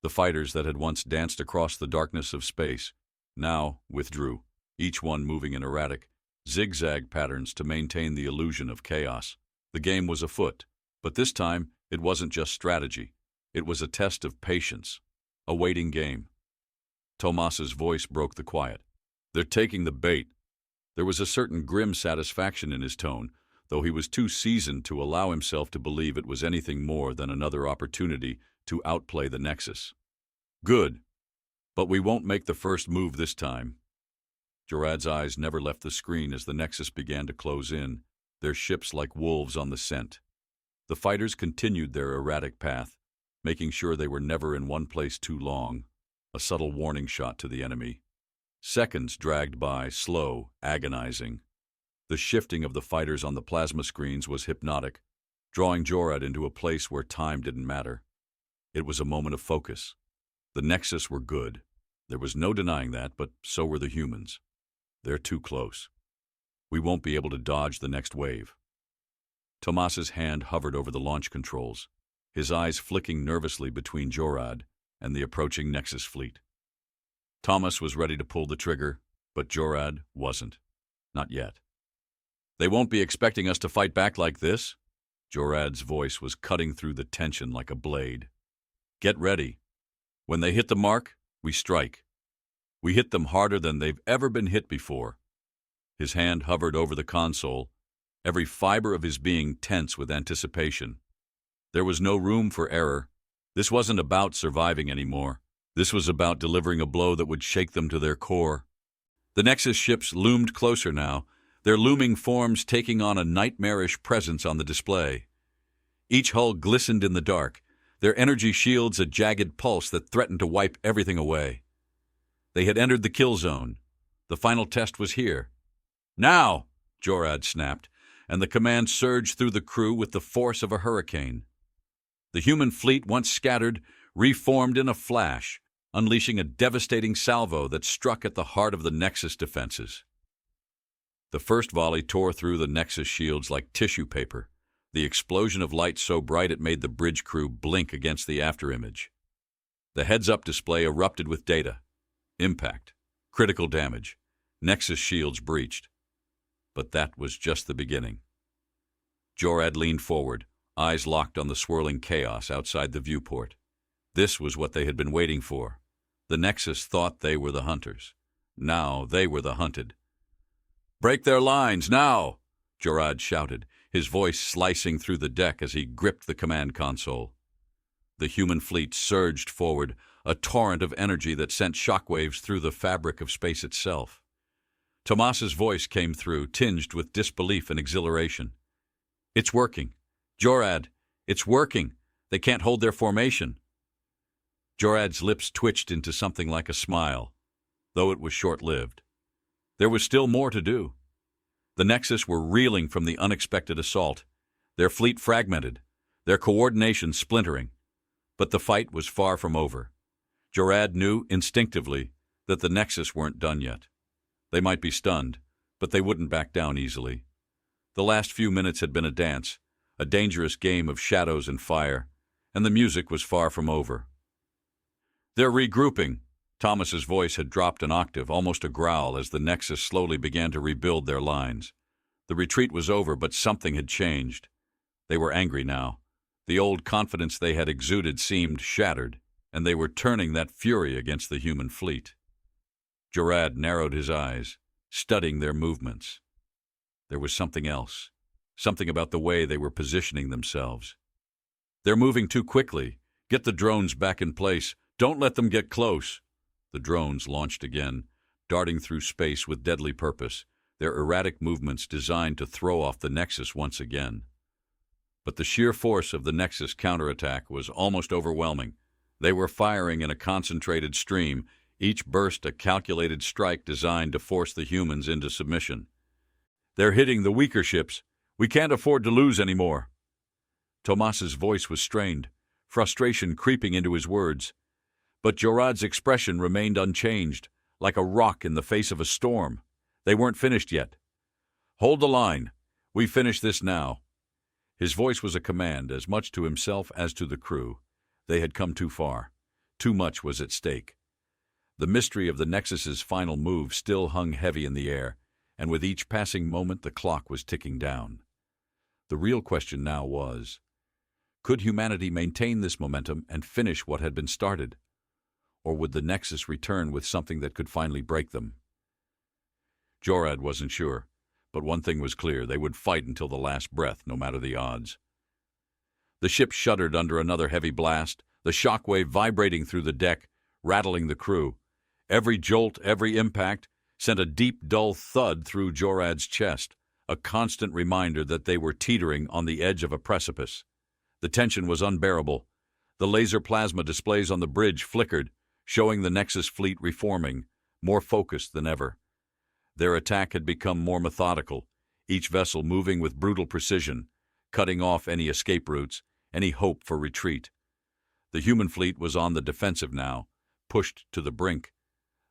The fighters that had once danced across the darkness of space now withdrew, each one moving in erratic, zigzag patterns to maintain the illusion of chaos. The game was afoot, but this time it wasn't just strategy. It was a test of patience, a waiting game. Tomas's voice broke the quiet. "They're taking the bait." There was a certain grim satisfaction in his tone, though he was too seasoned to allow himself to believe it was anything more than another opportunity to outplay the Nexus. "Good, but we won't make the first move this time." Gerard's eyes never left the screen as the Nexus began to close in, their ships like wolves on the scent. The fighters continued their erratic path, making sure they were never in one place too long, a subtle warning shot to the enemy. Seconds dragged by, slow, agonizing. The shifting of the fighters on the plasma screens was hypnotic, drawing Gerard into a place where time didn't matter. It was a moment of focus. The Nexus were good. There was no denying that, but so were the humans. They're too close. We won't be able to dodge the next wave. Tomas's hand hovered over the launch controls, his eyes flicking nervously between Gerard and the approaching Nexus fleet. Thomas was ready to pull the trigger, but Gerard wasn't. Not yet. They won't be expecting us to fight back like this? Jorad's voice was cutting through the tension like a blade. Get ready. When they hit the mark, we strike. We hit them harder than they've ever been hit before. His hand hovered over the console, every fiber of his being tense with anticipation. There was no room for error. This wasn't about surviving anymore. This was about delivering a blow that would shake them to their core. The Nexus ships loomed closer now, their looming forms taking on a nightmarish presence on the display. Each hull glistened in the dark, their energy shields a jagged pulse that threatened to wipe everything away. They had entered the kill zone. The final test was here. Now! Jorad snapped, and the command surged through the crew with the force of a hurricane. The human fleet, once scattered, reformed in a flash, unleashing a devastating salvo that struck at the heart of the Nexus defenses. The first volley tore through the Nexus shields like tissue paper, the explosion of light so bright it made the bridge crew blink against the afterimage. The heads-up display erupted with data. Impact. Critical damage. Nexus shields breached. But that was just the beginning. Jorad leaned forward, eyes locked on the swirling chaos outside the viewport. This was what they had been waiting for. The Nexus thought they were the hunters. Now they were the hunted. "Break their lines, now!" Jorad shouted, his voice slicing through the deck as he gripped the command console. The human fleet surged forward, a torrent of energy that sent shockwaves through the fabric of space itself. Tomas's voice came through, tinged with disbelief and exhilaration. "It's working. Jorad, it's working. They can't hold their formation." Jorad's lips twitched into something like a smile, though it was short-lived. There was still more to do. The Nexus were reeling from the unexpected assault, their fleet fragmented, their coordination splintering. But the fight was far from over. Jorad knew instinctively that the Nexus weren't done yet. They might be stunned, but they wouldn't back down easily. The last few minutes had been a dance, a dangerous game of shadows and fire, and the music was far from over. "They're regrouping." Thomas's voice had dropped an octave, almost a growl, as the Nexus slowly began to rebuild their lines. The retreat was over, but something had changed. They were angry now. The old confidence they had exuded seemed shattered, and they were turning that fury against the human fleet. Jorad narrowed his eyes, studying their movements. There was something else, something about the way they were positioning themselves. "They're moving too quickly. Get the drones back in place. Don't let them get close." The drones launched again, darting through space with deadly purpose, their erratic movements designed to throw off the Nexus once again. But the sheer force of the Nexus counterattack was almost overwhelming. They were firing in a concentrated stream, each burst a calculated strike designed to force the humans into submission. "They're hitting the weaker ships. We can't afford to lose anymore." Tomas's voice was strained, frustration creeping into his words. But Jorad's expression remained unchanged, like a rock in the face of a storm. They weren't finished yet. "Hold the line. We finish this now." His voice was a command, as much to himself as to the crew. They had come too far. Too much was at stake. The mystery of the Nexus's final move still hung heavy in the air, and with each passing moment the clock was ticking down. The real question now was, could humanity maintain this momentum and finish what had been started? Or would the Nexus return with something that could finally break them? Jorad wasn't sure, but one thing was clear: they would fight until the last breath, no matter the odds. The ship shuddered under another heavy blast, the shockwave vibrating through the deck, rattling the crew. Every jolt, every impact, sent a deep, dull thud through Jorad's chest, a constant reminder that they were teetering on the edge of a precipice. The tension was unbearable. The laser plasma displays on the bridge flickered, showing the Nexus fleet reforming, more focused than ever. Their attack had become more methodical, each vessel moving with brutal precision, cutting off any escape routes, any hope for retreat. The human fleet was on the defensive now, pushed to the brink.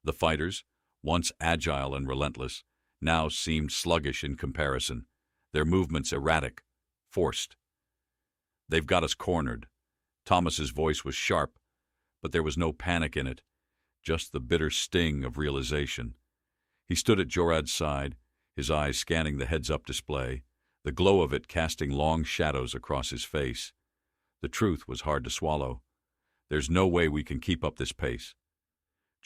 The fighters, once agile and relentless, now seemed sluggish in comparison, their movements erratic, forced. "They've got us cornered." Thomas's voice was sharp, but there was no panic in it, just the bitter sting of realization. He stood at Jorad's side, his eyes scanning the heads-up display, the glow of it casting long shadows across his face. The truth was hard to swallow. There's no way we can keep up this pace.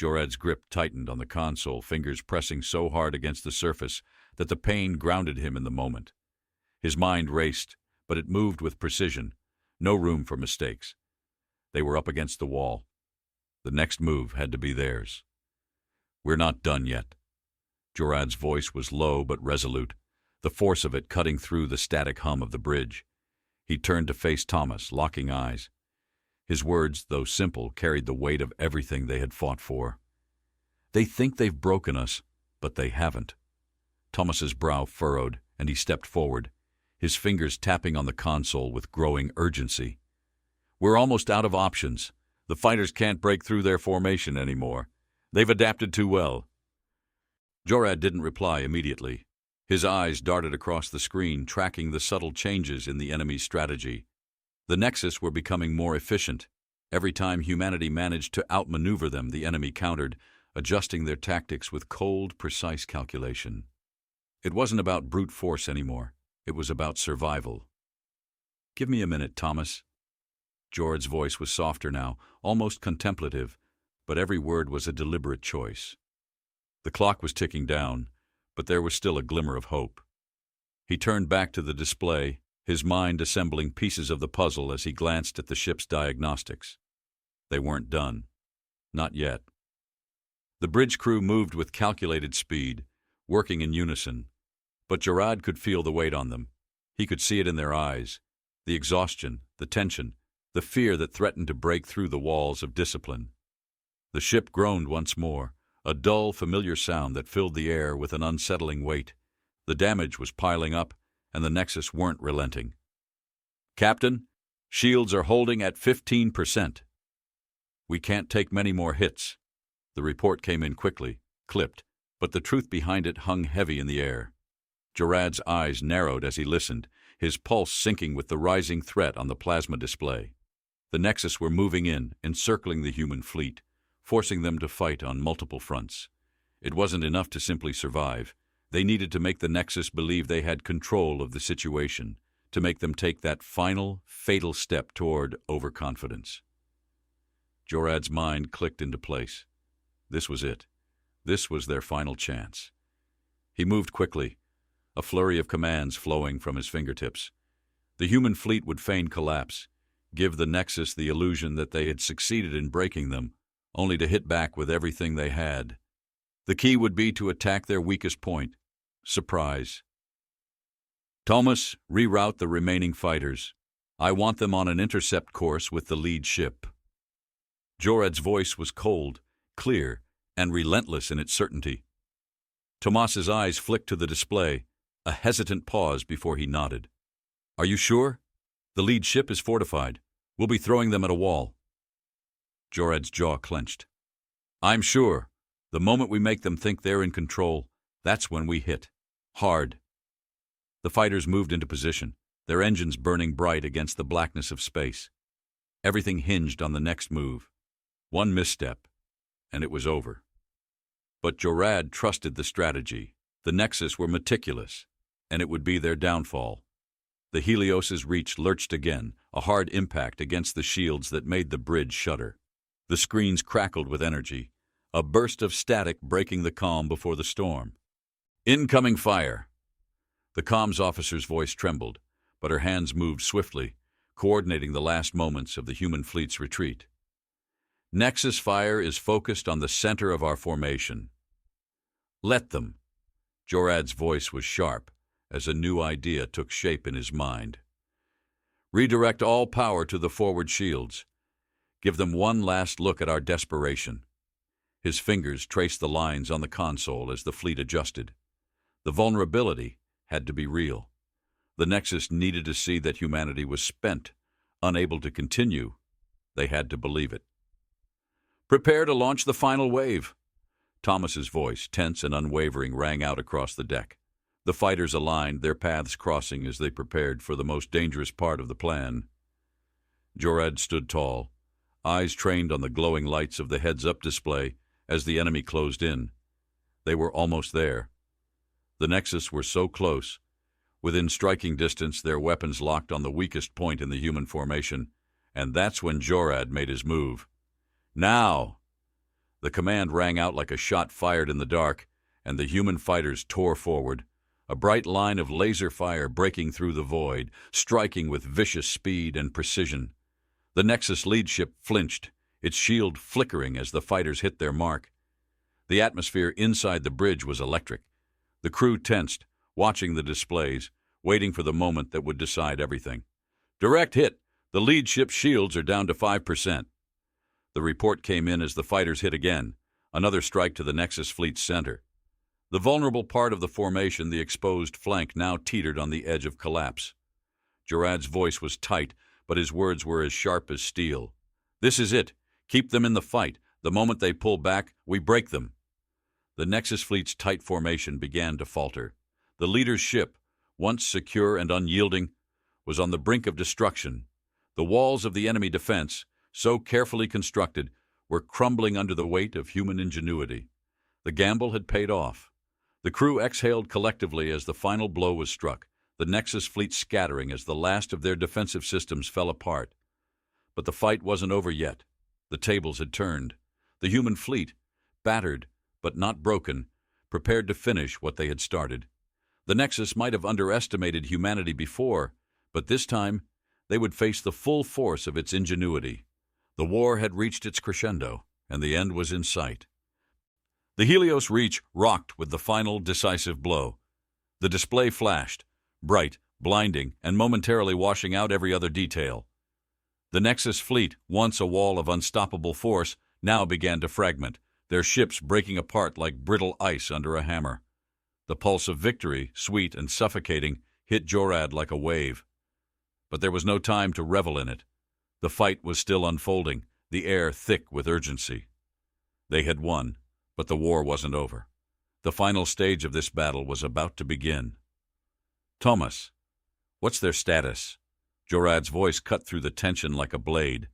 Jorad's grip tightened on the console, fingers pressing so hard against the surface that the pain grounded him in the moment. His mind raced, but it moved with precision. No room for mistakes. They were up against the wall. The next move had to be theirs. "We're not done yet." Jorad's voice was low but resolute, the force of it cutting through the static hum of the bridge. He turned to face Thomas, locking eyes. His words, though simple, carried the weight of everything they had fought for. "They think they've broken us, but they haven't." Thomas's brow furrowed, and he stepped forward, his fingers tapping on the console with growing urgency. "We're almost out of options. The fighters can't break through their formation anymore. They've adapted too well." Jorad didn't reply immediately. His eyes darted across the screen, tracking the subtle changes in the enemy's strategy. The Nexus were becoming more efficient. Every time humanity managed to outmaneuver them, the enemy countered, adjusting their tactics with cold, precise calculation. It wasn't about brute force anymore. It was about survival. "Give me a minute, Thomas." Jorad's voice was softer now, almost contemplative, but every word was a deliberate choice. The clock was ticking down, but there was still a glimmer of hope. He turned back to the display, his mind assembling pieces of the puzzle as he glanced at the ship's diagnostics. They weren't done. Not yet. The bridge crew moved with calculated speed, working in unison. But Jorad could feel the weight on them. He could see it in their eyes, the exhaustion, the tension, the fear that threatened to break through the walls of discipline. The ship groaned once more, a dull, familiar sound that filled the air with an unsettling weight. The damage was piling up, and the Nexus weren't relenting. "Captain, shields are holding at 15%. We can't take many more hits." The report came in quickly, clipped, but the truth behind it hung heavy in the air. Jorad's eyes narrowed as he listened, his pulse sinking with the rising threat on the plasma display. The Nexus were moving in, encircling the human fleet, forcing them to fight on multiple fronts. It wasn't enough to simply survive. They needed to make the Nexus believe they had control of the situation, to make them take that final, fatal step toward overconfidence. Jorad's mind clicked into place. This was it. This was their final chance. He moved quickly, a flurry of commands flowing from his fingertips. The human fleet would feign collapse, give the Nexus the illusion that they had succeeded in breaking them, only to hit back with everything they had. The key would be to attack their weakest point: surprise. "Thomas, reroute the remaining fighters. I want them on an intercept course with the lead ship." Jorad's voice was cold, clear, and relentless in its certainty. Tomas's eyes flicked to the display, a hesitant pause before he nodded. "Are you sure? The lead ship is fortified. We'll be throwing them at a wall." Jorad's jaw clenched. "I'm sure. The moment we make them think they're in control, that's when we hit. Hard." The fighters moved into position, their engines burning bright against the blackness of space. Everything hinged on the next move. One misstep, and it was over. But Jorad trusted the strategy. The Nexus were meticulous, and it would be their downfall. The Helios's reach lurched again, a hard impact against the shields that made the bridge shudder. The screens crackled with energy, a burst of static breaking the calm before the storm. "Incoming fire!" The comms officer's voice trembled, but her hands moved swiftly, coordinating the last moments of the human fleet's retreat. "Nexus fire is focused on the center of our formation." "Let them." Jorad's voice was sharp, as a new idea took shape in his mind. "Redirect all power to the forward shields. Give them one last look at our desperation." His fingers traced the lines on the console as the fleet adjusted. The vulnerability had to be real. The Nexus needed to see that humanity was spent, unable to continue. They had to believe it. "Prepare to launch the final wave." Thomas's voice, tense and unwavering, rang out across the deck. The fighters aligned, their paths crossing as they prepared for the most dangerous part of the plan. Jorad stood tall, eyes trained on the glowing lights of the heads-up display as the enemy closed in. They were almost there. The Nexus were so close. Within striking distance, their weapons locked on the weakest point in the human formation, and that's when Jorad made his move. Now! The command rang out like a shot fired in the dark, and the human fighters tore forward, a bright line of laser fire breaking through the void, striking with vicious speed and precision. The Nexus lead ship flinched, its shield flickering as the fighters hit their mark. The atmosphere inside the bridge was electric. The crew tensed, watching the displays, waiting for the moment that would decide everything. "Direct hit! The lead ship's shields are down to 5%. The report came in as the fighters hit again, another strike to the Nexus fleet's center. The vulnerable part of the formation, the exposed flank, now teetered on the edge of collapse. Jorad's voice was tight, but his words were as sharp as steel. "This is it. Keep them in the fight. The moment they pull back, we break them." The Nexus fleet's tight formation began to falter. The leader's ship, once secure and unyielding, was on the brink of destruction. The walls of the enemy defense, so carefully constructed, were crumbling under the weight of human ingenuity. The gamble had paid off. The crew exhaled collectively as the final blow was struck, the Nexus fleet scattering as the last of their defensive systems fell apart. But the fight wasn't over yet. The tables had turned. The human fleet, battered but not broken, prepared to finish what they had started. The Nexus might have underestimated humanity before, but this time they would face the full force of its ingenuity. The war had reached its crescendo, and the end was in sight. The Helios Reach rocked with the final decisive blow. The display flashed, bright, blinding, and momentarily washing out every other detail. The Nexus fleet, once a wall of unstoppable force, now began to fragment, their ships breaking apart like brittle ice under a hammer. The pulse of victory, sweet and suffocating, hit Jorad like a wave. But there was no time to revel in it. The fight was still unfolding, the air thick with urgency. They had won, but the war wasn't over. The final stage of this battle was about to begin. "Thomas, what's their status?" Jorad's voice cut through the tension like a blade.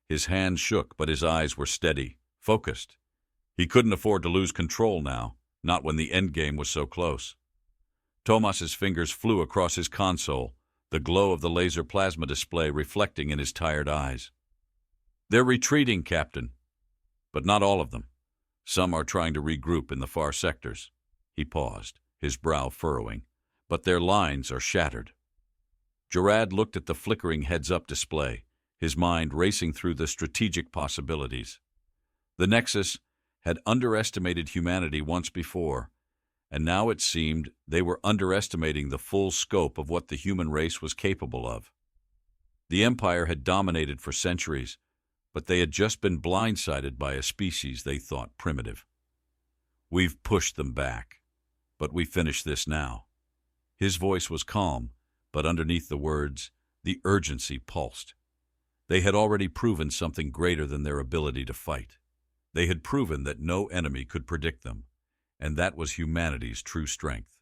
His hands shook, but his eyes were steady, focused. He couldn't afford to lose control now, not when the endgame was so close. Tomas's fingers flew across his console, the glow of the laser plasma display reflecting in his tired eyes. "They're retreating, Captain. But not all of them. Some are trying to regroup in the far sectors." He paused, his brow furrowing. "But their lines are shattered." Jorad looked at the flickering heads-up display, his mind racing through the strategic possibilities. The Nexus had underestimated humanity once before, and now it seemed they were underestimating the full scope of what the human race was capable of. The Empire had dominated for centuries, but they had just been blindsided by a species they thought primitive. "We've pushed them back, but we finish this now." His voice was calm, but underneath the words, the urgency pulsed. They had already proven something greater than their ability to fight. They had proven that no enemy could predict them, and that was humanity's true strength.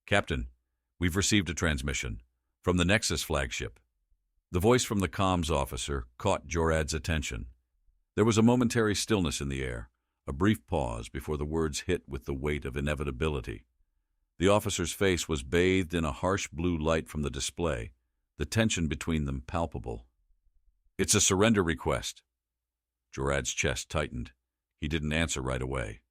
"Captain, we've received a transmission from the Nexus flagship." The voice from the comms officer caught Jorad's attention. There was a momentary stillness in the air, a brief pause before the words hit with the weight of inevitability. The officer's face was bathed in a harsh blue light from the display, the tension between them palpable. "It's a surrender request." Jorad's chest tightened. He didn't answer right away.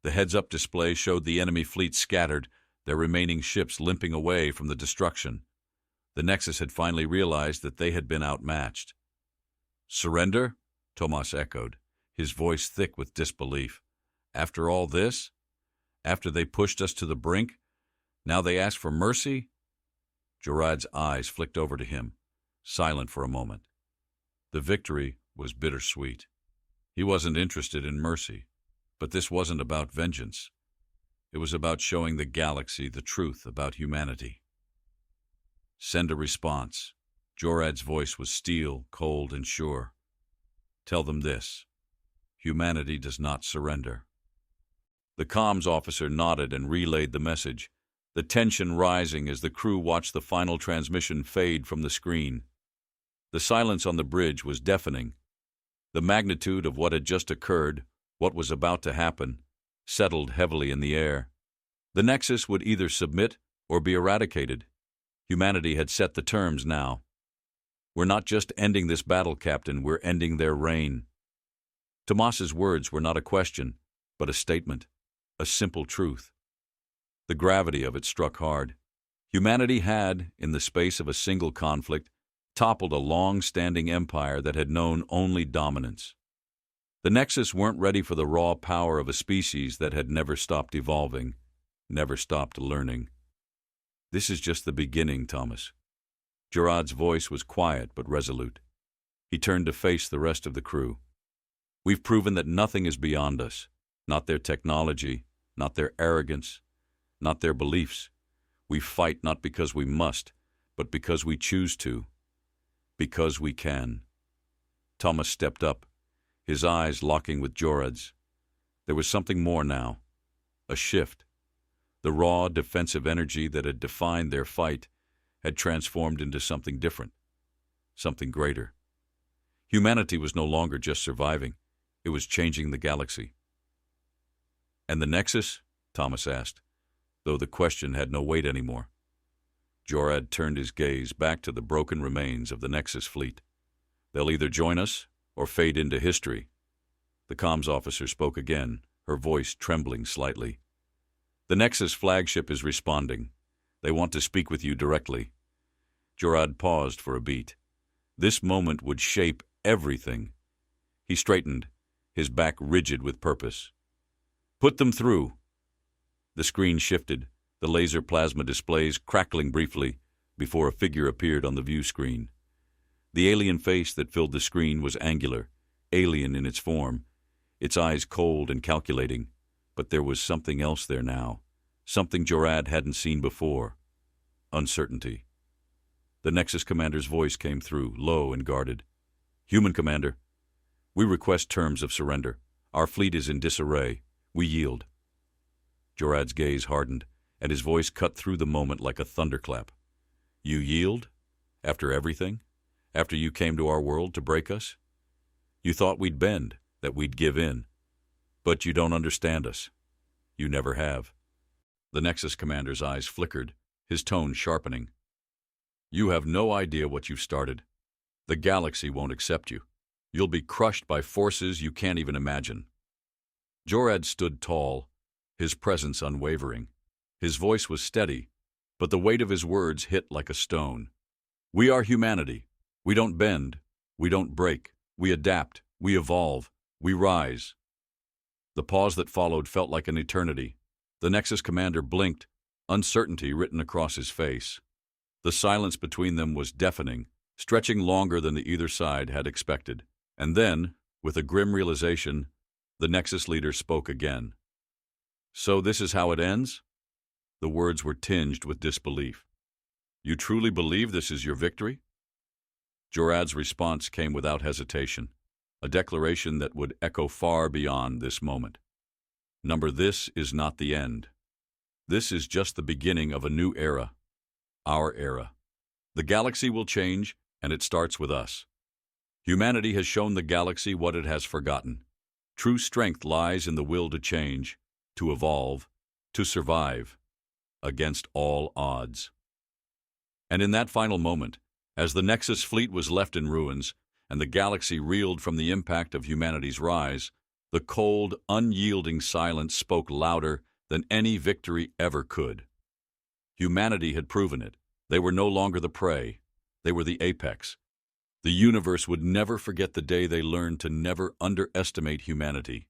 The heads-up display showed the enemy fleet scattered, their remaining ships limping away from the destruction. The Nexus had finally realized that they had been outmatched. "Surrender?" Tomas echoed, his voice thick with disbelief. "After all this? After they pushed us to the brink? Now they ask for mercy?" Jorad's eyes flicked over to him, silent for a moment. The victory was bittersweet. He wasn't interested in mercy, but this wasn't about vengeance. It was about showing the galaxy the truth about humanity. "Send a response." Jorad's voice was steel, cold, and sure. "Tell them this: humanity does not surrender." The comms officer nodded and relayed the message, the tension rising as the crew watched the final transmission fade from the screen. The silence on the bridge was deafening. The magnitude of what had just occurred, what was about to happen, settled heavily in the air. The Nexus would either submit or be eradicated. Humanity had set the terms now. We're not just ending this battle, Captain, we're ending their reign. Tomas's words were not a question, but a statement, a simple truth. The gravity of it struck hard. Humanity had, in the space of a single conflict, toppled a long-standing empire that had known only dominance. The Nexus weren't ready for the raw power of a species that had never stopped evolving, never stopped learning. This is just the beginning, Thomas. Gerard's voice was quiet but resolute. He turned to face the rest of the crew. We've proven that nothing is beyond us, not their technology, not their arrogance, not their beliefs. We fight not because we must, but because we choose to, because we can. Thomas stepped up, his eyes locking with Jorad's. There was something more now, a shift. The raw, defensive energy that had defined their fight had transformed into something different, something greater. Humanity was no longer just surviving, it was changing the galaxy. And the Nexus? Thomas asked, though the question had no weight anymore. Jorad turned his gaze back to the broken remains of the Nexus fleet. They'll either join us or fade into history. The comms officer spoke again, her voice trembling slightly. The Nexus flagship is responding. They want to speak with you directly. Jorad paused for a beat. This moment would shape everything. He straightened, his back rigid with purpose. Put them through. The screen shifted, the laser plasma displays crackling briefly before a figure appeared on the view screen. The alien face that filled the screen was angular, alien in its form, its eyes cold and calculating. But there was something else there now, something Jorad hadn't seen before. Uncertainty. The Nexus commander's voice came through, low and guarded. Human commander, we request terms of surrender. Our fleet is in disarray. We yield. Jorad's gaze hardened, and his voice cut through the moment like a thunderclap. You yield? After everything? After you came to our world to break us? You thought we'd bend, that we'd give in. But you don't understand us. You never have. The Nexus commander's eyes flickered, his tone sharpening. You have no idea what you've started. The galaxy won't accept you. You'll be crushed by forces you can't even imagine. Jorad stood tall, his presence unwavering. His voice was steady, but the weight of his words hit like a stone. We are humanity. We don't bend. We don't break. We adapt. We evolve. We rise. The pause that followed felt like an eternity. The Nexus commander blinked, uncertainty written across his face. The silence between them was deafening, stretching longer than the either side had expected. And then, with a grim realization, the Nexus leader spoke again. So this is how it ends? The words were tinged with disbelief. You truly believe this is your victory? Jorad's response came without hesitation, a declaration that would echo far beyond this moment. This is not the end. This is just the beginning of a new era. Our era. The galaxy will change, and it starts with us. Humanity has shown the galaxy what it has forgotten. True strength lies in the will to change, to evolve, to survive, against all odds. And in that final moment, as the Nexus fleet was left in ruins, and the galaxy reeled from the impact of humanity's rise, the cold, unyielding silence spoke louder than any victory ever could. Humanity had proven it. They were no longer the prey. They were the apex. The universe would never forget the day they learned to never underestimate humanity.